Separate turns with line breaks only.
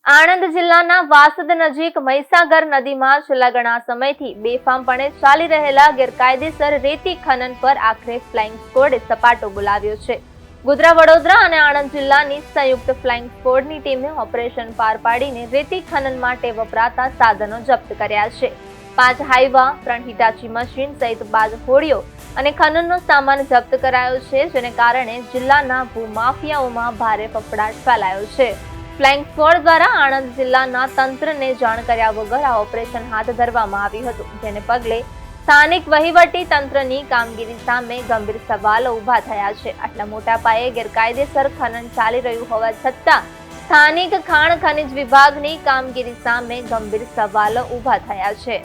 આણંદ જિલ્લાના વાસદ નજીક મહીસાગર નદીમાં છેલ્લા ઘણા સમયથી બેફામપણે ચાલી રહેલા ગેરકાયદેસર રેતી ખનન પર આખરે ફ્લાઇંગ સ્ક્વોડે સપાટો બોલાવ્યો છે. ગોધરા, વડોદરા અને આણંદ જિલ્લાની સંયુક્ત ફ્લાઇંગ સ્ક્વોડની ટીમે ઓપરેશન પાર પાડીને રેતી ખનન માટે વપરાતા સાધનો જપ્ત કર્યા છે. 5 હાઈવા, 3 હિટાચી મશીન સહિત 12 હોડીઓ અને ખનનનો સામાન જપ્ત કરાયો છે, જેને કારણે જિલ્લાના ભૂમાફિયાઓમાં ભારે ફફડાટ ફેલાયો છે. ફ્લાઇંગ સ્ક્વોડ દ્વારા આણંદ જિલ્લાના તંત્રને જાણ કર્યા વગર આ ઓપરેશન હાથ ધરવામાં આવ્યું હતું, જેને પગલે સ્થાનિક વહીવટી તંત્રની કામગીરી સામે ગંભીર સવાલો ઉભા થયા છે. આટલા મોટા પાયે ગેરકાયદેસર ખનન ચાલી રહ્યું હોવા છતાં સ્થાનિક ખાણ ખનિજ વિભાગની કામગીરી સામે ગંભીર સવાલો ઉભા થયા છે.